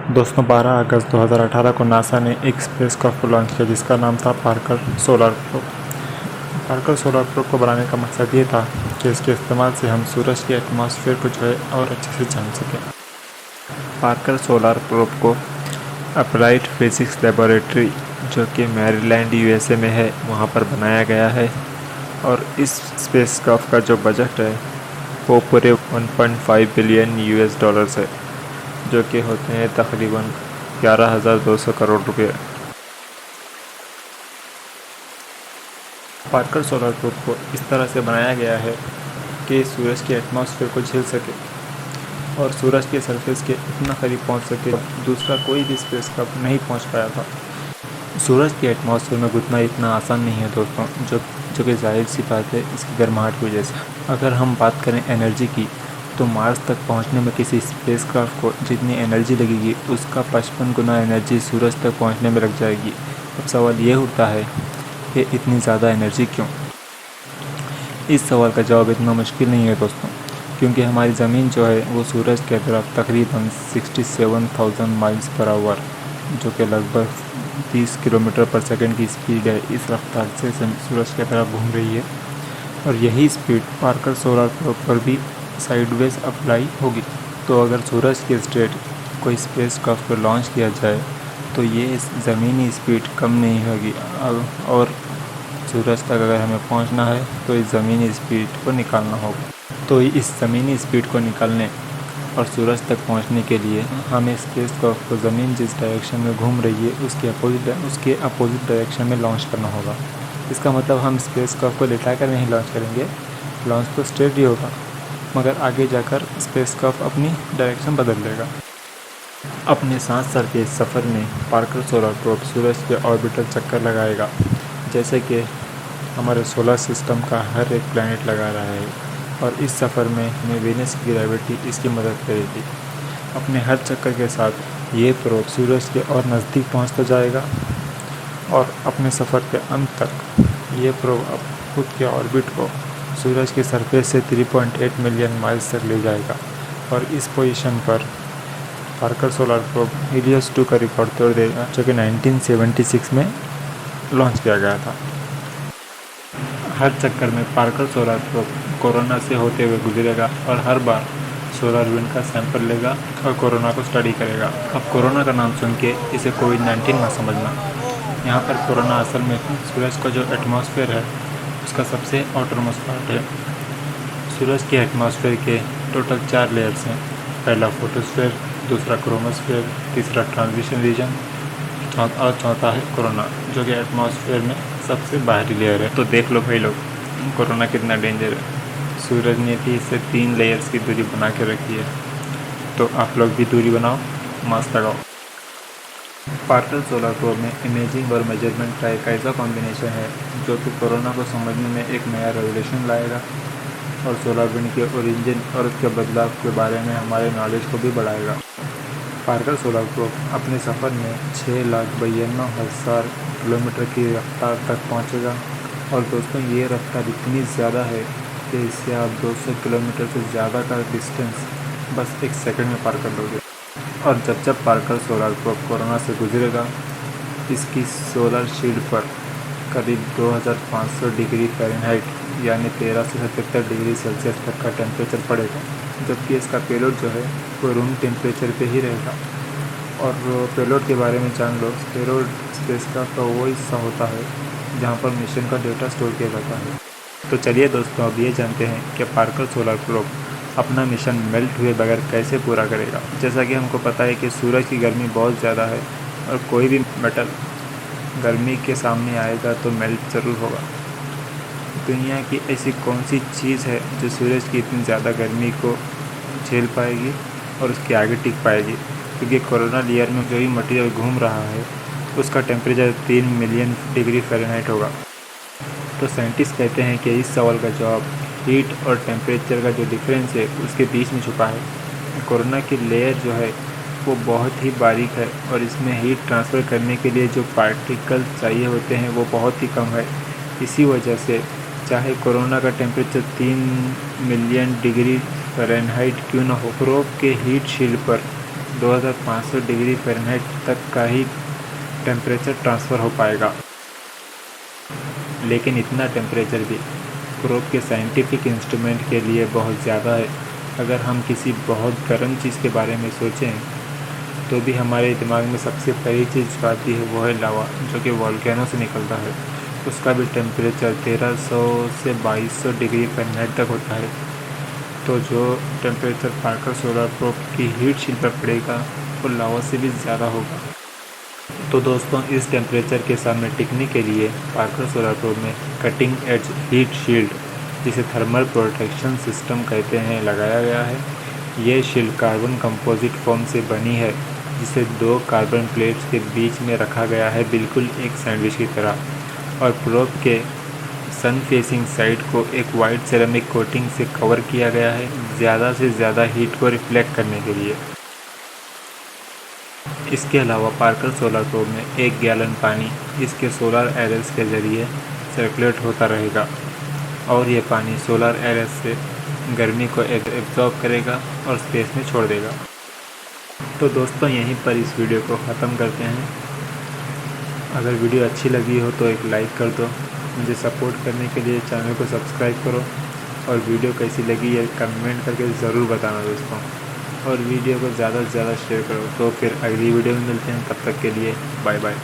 दोस्तों 12 अगस्त 2018 को नासा ने एक स्पेसक्राफ्ट लॉन्च किया जिसका नाम था Parker solar probe. Parker solar probe को बनाने का मकसद ये था कि इसके इस्तेमाल से हम सूरज के एटमॉस्फेयर को जो है और अच्छे से जान सकें। पार्कर सोलर प्रोब को अप्लाइड फिजिक्स लेबोरेटरी जो कि मैरीलैंड यूएसए में है वहाँ पर बनाया गया है और इस स्पेसक्राफ्ट का जो बजट है वो पूरे 1.5 बिलियन यूएस डॉलर्स है, जो कि होते हैं तकरीबन 11,200 करोड़ रुपये। पार्कर सोलर प्रोब को इस तरह से बनाया गया है कि सूरज के एटमॉस्फेयर को झेल सके और सूरज के सरफेस के इतना करीब पहुंच सके दूसरा कोई भी स्पेसक्राफ्ट नहीं पहुंच पाया था। सूरज के एटमॉस्फेयर में घुसना इतना आसान नहीं है दोस्तों, जो कि जाहिर सी बात है इसकी गर्माहट की वजह से। अगर हम बात करें एनर्जी की तो मार्स तक पहुंचने में किसी स्पेसक्राफ्ट को जितनी एनर्जी लगेगी उसका 55 गुना एनर्जी सूरज तक पहुंचने में लग जाएगी। अब सवाल ये उठता है कि इतनी ज़्यादा एनर्जी क्यों? इस सवाल का जवाब इतना मुश्किल नहीं है दोस्तों, क्योंकि हमारी ज़मीन जो है वो सूरज के तरफ तकरीबन 67,000 माइल्स पर आवर जो कि लगभग 30 किलोमीटर पर सेकंड की स्पीड है, इस रफ्तार से सूरज की तरफ घूम रही है और यही स्पीड पार्कर सोलर प्रोब पर भी साइडवेज अप्लाई होगी। तो अगर सूरज के स्ट्रेट कोई स्पेसक्राफ्ट पर लॉन्च किया जाए तो ये ज़मीनी स्पीड कम नहीं होगी और सूरज तक अगर हमें पहुंचना है तो इस ज़मीनी स्पीड को निकालना होगा। तो इस ज़मीनी स्पीड को निकालने और सूरज तक पहुंचने के लिए हमें स्पेसक्राफ्ट को ज़मीन जिस डायरेक्शन में घूम रही है उसके अपोजिट डायरेक्शन में लॉन्च करना होगा। इसका मतलब हम स्पेसक्राफ्ट को लेटा कर नहीं लॉन्च करेंगे, लॉन्च तो स्ट्रेट ही होगा, मगर आगे जाकर स्पेसक्राफ्ट अपनी डायरेक्शन बदल लेगा। अपने 7 साल के सफ़र में पार्कर सोलर प्रोब सूरज के ऑर्बिटल चक्कर लगाएगा, जैसे कि हमारे सोलर सिस्टम का हर एक प्लैनेट लगा रहा है, और इस सफ़र में हमें वीनस की ग्रेविटी इसकी मदद करेगी। अपने हर चक्कर के साथ ये प्रोब सूरज के और नज़दीक पहुंचता जाएगा और अपने सफ़र के अंत तक ये प्रोब अब खुद के ऑर्बिट को सूरज के सरफेस से 3.8 मिलियन माइल्स तक ले जाएगा और इस पोजीशन पर पार्कर सोलर प्रोब हीलियोस 2 का रिकॉर्ड तोड़ देगा, जो कि 1976 में लॉन्च किया गया था। हर चक्कर में पार्कर सोलर प्रोब कोरोना से होते हुए गुजरेगा और हर बार सोलर विंड का सैंपल लेगा और कोरोना को स्टडी करेगा। अब कोरोना का नाम सुन के इसे कोविड-19 ना समझना। यहाँ पर कोरोना असल में सूरज का जो एटमॉस्फेयर है उसका सबसे आउटरमोस्ट पार्ट है। सूरज के एटमॉस्फेयर के टोटल 4 लेयर्स हैं। पहला फोटोस्फेयर, दूसरा क्रोमोस्फेयर, तीसरा ट्रांजिशन रीजन और चौथा है कोरोना, जो कि एटमॉस्फेयर में सबसे बाहरी लेयर है। तो देख लो भाई लोग, कोरोना कितना डेंजर है। सूरज ने भी इससे 3 लेयर्स की दूरी बना के रखी है, तो आप लोग भी दूरी बनाओ, मास्क लगाओ। पार्कर सोलर प्रोब में इमेजिंग और मेजरमेंट का एक ऐसा कॉम्बिनेशन है जो कि कोरोना को समझने में एक नया रेवोल्यूशन लाएगा और सोलर विंड के ओरिजिन और उसके बदलाव के बारे में हमारे नॉलेज को भी बढ़ाएगा। पार्कर सोलर प्रोब अपने सफ़र में 6,92,000 किलोमीटर की रफ्तार तक पहुंचेगा और दोस्तों ये रफ्तार इतनी ज़्यादा है कि इससे आप 200 किलोमीटर से ज़्यादा का डिस्टेंस बस 1 सेकंड में पार कर लोगे। और जब पार्कर सोलर प्रोब कोरोना से गुजरेगा, इसकी सोलर शील्ड पर करीब 2500 डिग्री फ़ारेनहाइट यानी 13 से 77 डिग्री सेल्सियस तक का टेम्परेचर पड़ेगा, जबकि इसका पेलोड जो है वो रूम टेम्परेचर पे ही रहेगा। और पेलोड के बारे में जान लो, पेलोड स्पेसक्राफ्ट का वो हिस्सा होता है जहाँ पर मिशन का डेटा स्टोर किया जाता है। तो चलिए दोस्तों, अब ये जानते हैं कि पार्कर सोलर प्रोब अपना मिशन मेल्ट हुए बगैर कैसे पूरा करेगा। जैसा कि हमको पता है कि सूरज की गर्मी बहुत ज़्यादा है और कोई भी मेटल गर्मी के सामने आएगा तो मेल्ट ज़रूर होगा। दुनिया की ऐसी कौन सी चीज़ है जो सूरज की इतनी ज़्यादा गर्मी को झेल पाएगी और उसके आगे टिक पाएगी? क्योंकि कोरोना लेयर में जो भी मटीरियल घूम रहा है उसका टेम्परेचर 3 मिलियन डिग्री फ़ारेनहाइट होगा। तो साइंटिस्ट कहते हैं कि इस सवाल का जवाब हीट और टेम्परेचर का जो डिफरेंस है उसके बीच में छुपा है। कोरोना की लेयर जो है वो बहुत ही बारीक है और इसमें हीट ट्रांसफ़र करने के लिए जो पार्टिकल चाहिए होते हैं वो बहुत ही कम है। इसी वजह से चाहे कोरोना का टेम्परेचर 3 मिलियन डिग्री फ़ारेनहाइट क्यों ना हो, प्रोब के हीट शील्ड पर 2500 डिग्री फ़ारेनहाइट तक का ही टेम्परेचर ट्रांसफ़र हो पाएगा। लेकिन इतना टेम्परेचर भी प्रोब के साइंटिफिक इंस्ट्रूमेंट के लिए बहुत ज़्यादा है। अगर हम किसी बहुत गर्म चीज़ के बारे में सोचें तो भी हमारे दिमाग में सबसे पहली चीज़ जो आती है वो है लावा, जो कि वोल्केनो से निकलता है। उसका भी टेम्परेचर 1300 से 2200 डिग्री फ़ारेनहाइट तक होता है। तो जो टेम्परेचर पार्कर सोलर प्रोब की हीट शील्ड पर पड़ेगा वो लावा से भी ज़्यादा होगा। तो दोस्तों, इस टेम्परेचर के सामने टिकने के लिए पार्कर सोलर प्रोब में कटिंग एज हीट शील्ड, जिसे थर्मल प्रोटेक्शन सिस्टम कहते हैं, लगाया गया है। ये शील्ड कार्बन कंपोजिट फोम से बनी है, जिसे 2 कार्बन प्लेट्स के बीच में रखा गया है, बिल्कुल एक सैंडविच की तरह। और प्रोब के सन फेसिंग साइड को एक वाइट सेरेमिक कोटिंग से कवर किया गया है, ज़्यादा से ज़्यादा हीट को रिफ्लेक्ट करने के लिए। इसके अलावा पार्कर सोलर प्रोब में 1 गैलन पानी इसके सोलर एरेस के ज़रिए सर्कुलेट होता रहेगा, और ये पानी सोलर एरेस से गर्मी को एब्जॉर्ब करेगा और स्पेस में छोड़ देगा। तो दोस्तों, यहीं पर इस वीडियो को ख़त्म करते हैं। अगर वीडियो अच्छी लगी हो तो एक लाइक कर दो। मुझे सपोर्ट करने के लिए चैनल को सब्सक्राइब करो, और वीडियो कैसी लगी ये कमेंट करके ज़रूर बताना दोस्तों। और वीडियो को ज़्यादा से ज़्यादा शेयर करो। तो फिर अगली वीडियो में मिलते हैं, तब तक के लिए बाय बाय।